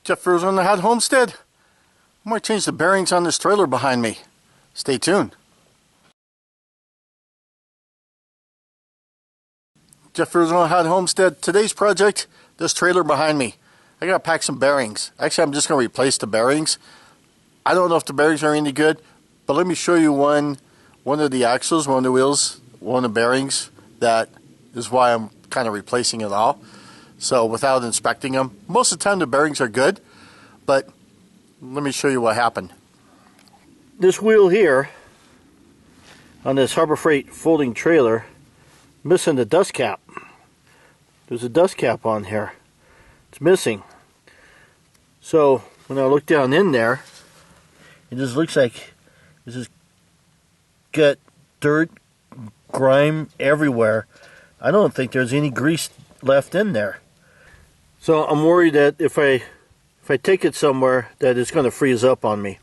Jeff Rose on the Hat Homestead. I might change the bearings on this trailer behind me. Stay tuned. Jeff Rose on the Hat Homestead. Today's project, this trailer behind me. I gotta pack some bearings. Actually, I'm just gonna replace the bearings. I don't know if the bearings are any good, but let me show you one of the axles, one of the wheels, one of the bearings. That is why I'm kind of replacing it all. So without inspecting them, most of the time the bearings are good, but let me show you what happened. This wheel here on this Harbor Freight folding trailer, missing the dust cap. There's a dust cap on here. It's missing. So when I look down in there, it just looks like this has got dirt, grime everywhere. I don't think there's any grease left in there. So I'm worried that if I take it somewhere that it's going to freeze up on me.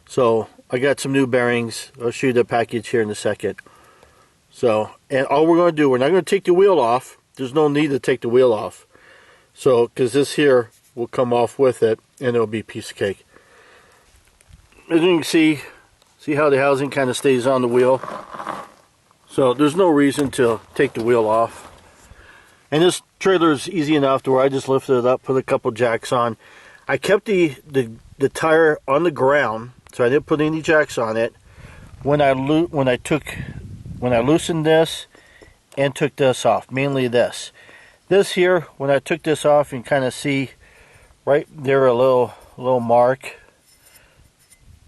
So I got some new bearings. I'll show you the package here in a second. So, and all we're going to do, we're not going to take the wheel off. There's no need to take the wheel off. So, because this here will come off with it and it'll be a piece of cake. As you can see how the housing kind of stays on the wheel. So there's no reason to take the wheel off. And this trailer is easy enough to where I just lifted it up, put a couple jacks on. I kept the tire on the ground, so I didn't put any jacks on it. When I loosened this and took this off, mainly this. This here, when I took this off, you can kind of see right there a little mark,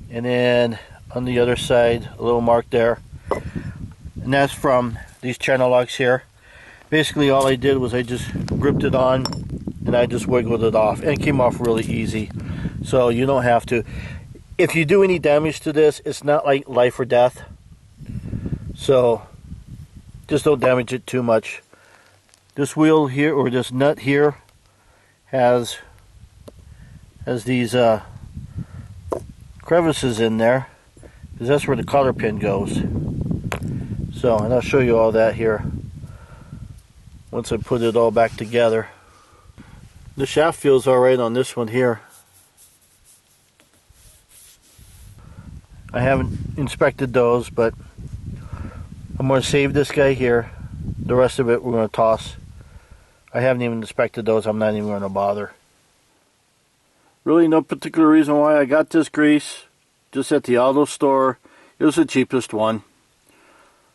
and then on the other side a little mark there, and that's from these channel locks here. Basically all I did was I just gripped it on and I just wiggled it off, and it came off really easy. So you don't have to, if you do any damage to this, it's not like life or death, so just don't damage it too much. This wheel here, or this nut here, has these crevices in there, because that's where the cotter pin goes. So, and I'll show you all that here once I put it all back together. The shaft feels alright on this one here. I haven't inspected those, but I'm going to save this guy here. The rest of it we're going to toss. I haven't even inspected those. I'm not even going to bother. Really no particular reason why I got this grease. Just at the auto store. It was the cheapest one.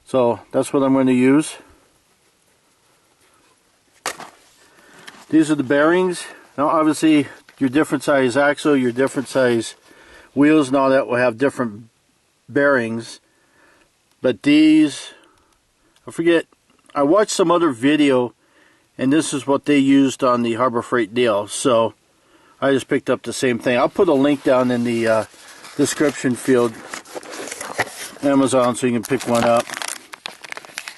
So that's what I'm going to use. These are the bearings. Now obviously your different size axle, your different size wheels and all that will have different bearings. But these, I forget, I watched some other video and this is what they used on the Harbor Freight deal. So I just picked up the same thing. I'll put a link down in the description field, Amazon, so you can pick one up.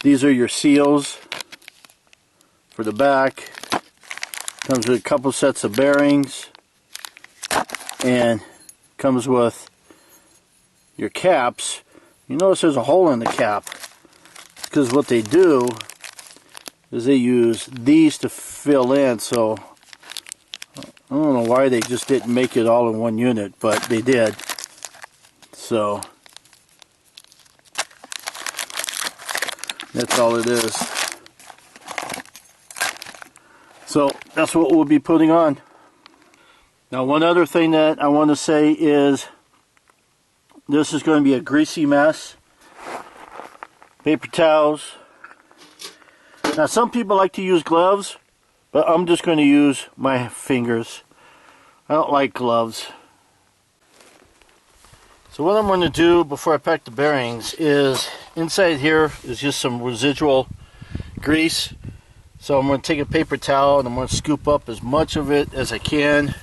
These are your seals for the back. Comes with a couple sets of bearings, and comes with your caps. You notice there's a hole in the cap, because what they do is they use these to fill in. So I don't know why they just didn't make it all in one unit, but they did. So that's all it is. So that's what we'll be putting on. Now one other thing that I want to say is this is going to be a greasy mess. Paper towels. Now some people like to use gloves, but I'm just going to use my fingers. I don't like gloves. So what I'm going to do before I pack the bearings is, inside here is just some residual grease. So I'm going to take a paper towel and I'm going to scoop up as much of it as I can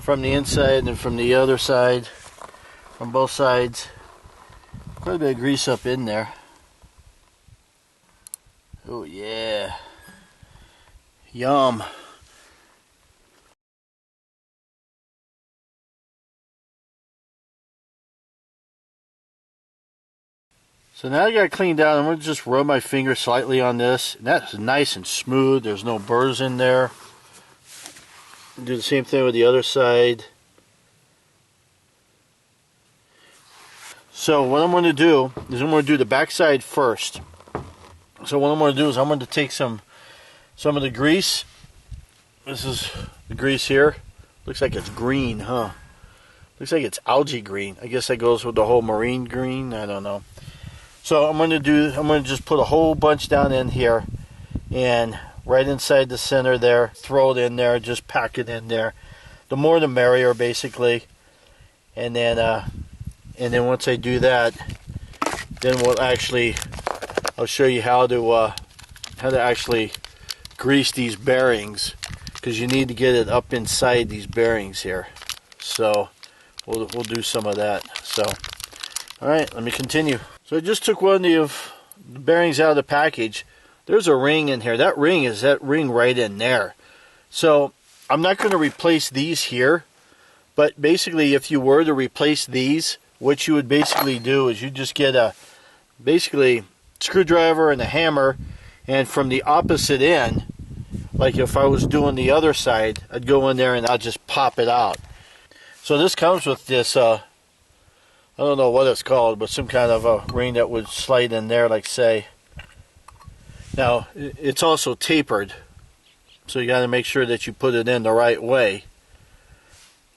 from the inside and from the other side, from both sides. Quite a bit of grease up in there. Oh yeah. Yum. So now I got it cleaned out. I'm going to just rub my finger slightly on this. And that's nice and smooth. There's no burrs in there. Do the same thing with the other side. So what I'm going to do is I'm going to do the back side first. So what I'm going to do is I'm going to take some of the grease. This is the grease here. Looks like it's green, huh? Looks like it's algae green. I guess that goes with the whole marine green. I don't know. So I'm going to just put a whole bunch down in here, and right inside the center there, throw it in there, just pack it in there. The more the merrier, basically. And then once I do that, then I'll show you how to actually grease these bearings, because you need to get it up inside these bearings here. So we'll do some of that. So all right, let me continue. So I just took one of the bearings out of the package. There's a ring in here. That ring right in there. So I'm not going to replace these here, but basically if you were to replace these, what you would basically do is you just get a screwdriver and a hammer, and from the opposite end, like if I was doing the other side, I'd go in there and I'll just pop it out. So this comes with this, I don't know what it's called, but some kind of a ring that would slide in there, like say. Now, it's also tapered, so you got to make sure that you put it in the right way.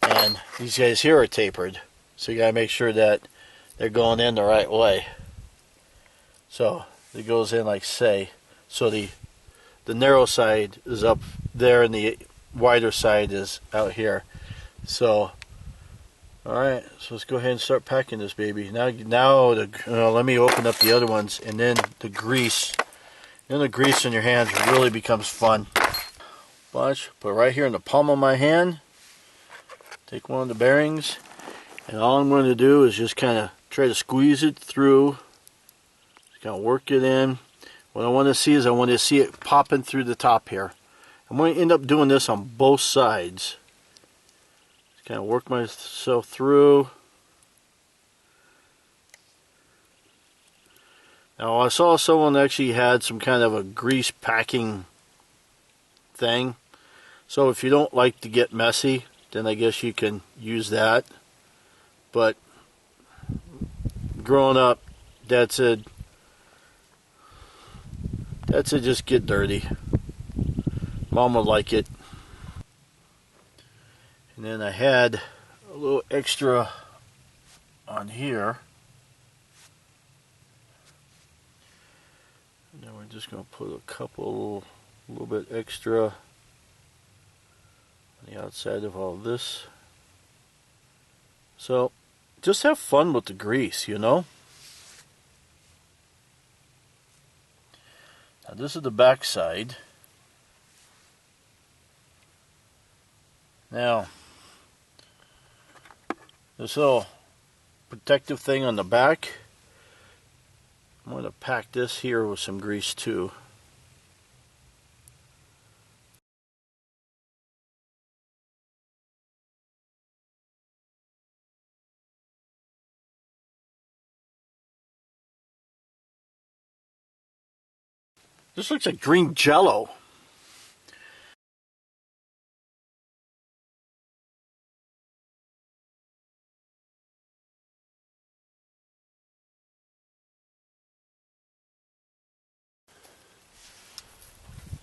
And these guys here are tapered, so you got to make sure that they're going in the right way. So it goes in like say. So the narrow side is up there and the wider side is out here. So alright, so let's go ahead and start packing this baby. Now let me open up the other ones, and then the grease. Then the grease in your hands really becomes fun. Watch, put right here in the palm of my hand. Take one of the bearings, and all I'm going to do is just kind of try to squeeze it through. Just kind of work it in. What I want to see is I want to see it popping through the top here. I'm going to end up doing this on both sides. Just kind of work myself through. Now I saw someone actually had some kind of a grease packing thing. So if you don't like to get messy, then I guess you can use that. But growing up, Dad said just get dirty. Mom would like it. And then I had a little extra on here. And then we're just going to put a little bit extra on the outside of all this. So just have fun with the grease, you know. Now this is the back side. Now this little protective thing on the back, I'm going to pack this here with some grease too. This looks like green jello.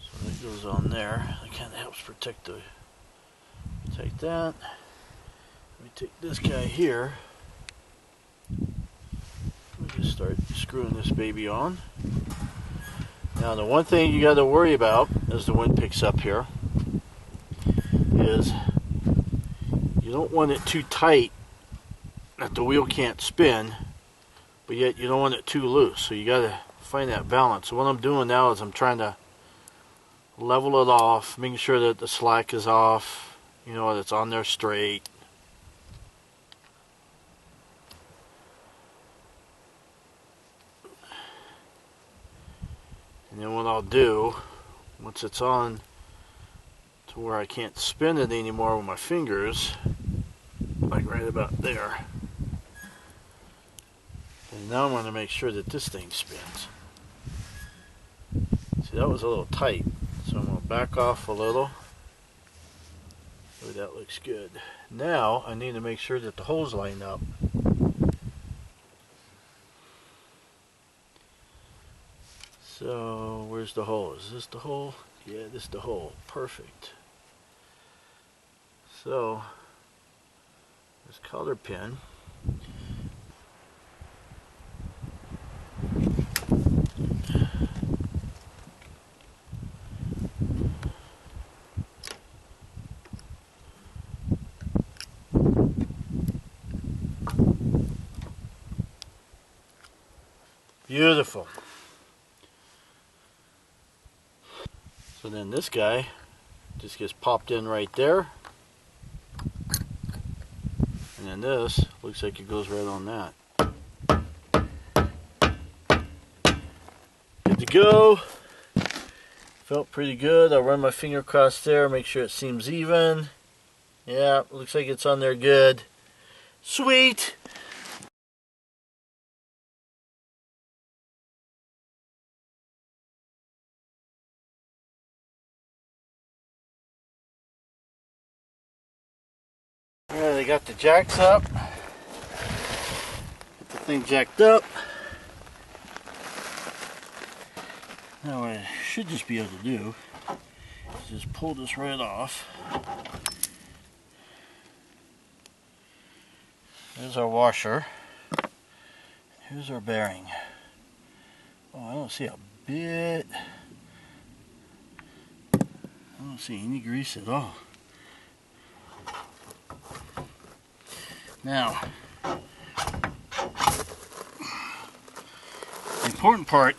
So that goes on there. That kind of helps protect that. Let me take this guy here. Let me just start screwing this baby on. Now the one thing you got to worry about as the wind picks up here is you don't want it too tight that the wheel can't spin, but yet you don't want it too loose. So you got to find that balance. So what I'm doing now is I'm trying to level it off, making sure that the slack is off, you know, that it's on there straight. And then what I'll do, once it's on to where I can't spin it anymore with my fingers, like right about there, and now I'm going to make sure that this thing spins. See, that was a little tight, so I'm going to back off a little. Oh, that looks good. Now I need to make sure that the holes line up. So where's the hole? Is this the hole? Yeah, this is the hole. Perfect. So this color pin. Beautiful. So then this guy just gets popped in right there. And then this looks like it goes right on that. Good to go. Felt pretty good. I'll run my finger across there, make sure it seems even. Yeah, looks like it's on there good. Sweet. Yeah, they got the jacks up. Get the thing jacked up. Now what I should just be able to do is just pull this right off. There's our washer. Here's our bearing. Oh, I don't see a bit. I don't see any grease at all. Now, the important part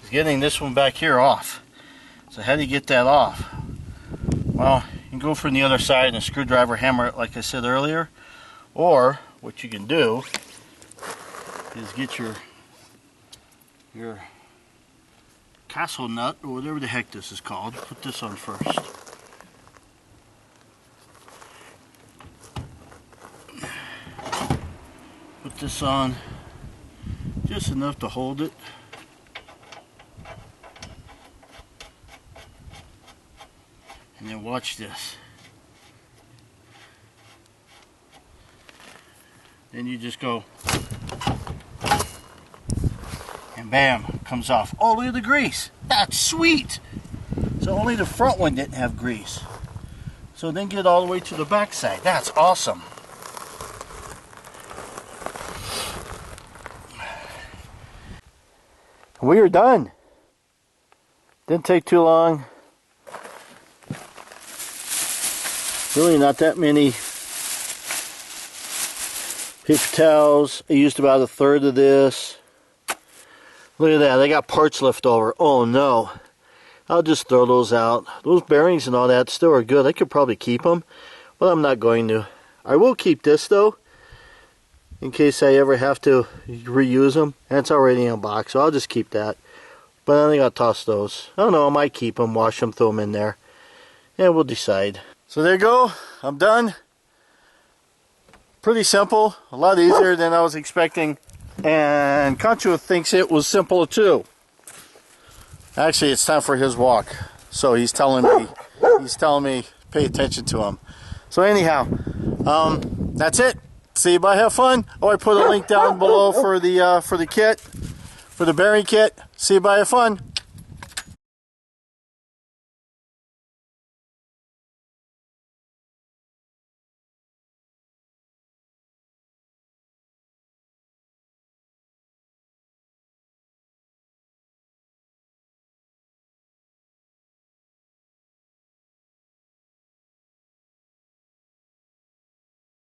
is getting this one back here off. So how do you get that off? Well, you can go from the other side and a screwdriver hammer it like I said earlier. Or what you can do is get your castle nut or whatever the heck this is called. Put this on first. Put this on just enough to hold it. And then watch this. Then you just go and bam, comes off. Oh, look at the grease. That's sweet. So only the front one didn't have grease. So then get all the way to the back side. That's awesome. We are done. Didn't take too long. Really not that many paper towels. I used about a third of this. Look at that, I got parts left over. Oh no. I'll just throw those out. Those bearings and all that still are good. I could probably keep them, but I'm not going to. I will keep this though, in case I ever have to reuse them. And it's already in a box, so I'll just keep that. But I think I'll toss those. I don't know, I might keep them, wash them, throw them in there. And we'll decide. So there you go, I'm done. Pretty simple, a lot easier than I was expecting. And Concho thinks it was simple too. Actually, it's time for his walk. So he's telling me, pay attention to him. So anyhow, that's it. See you, bye, have fun. Oh, I put a link down below for the kit, for the bearing kit. See you, bye, have fun.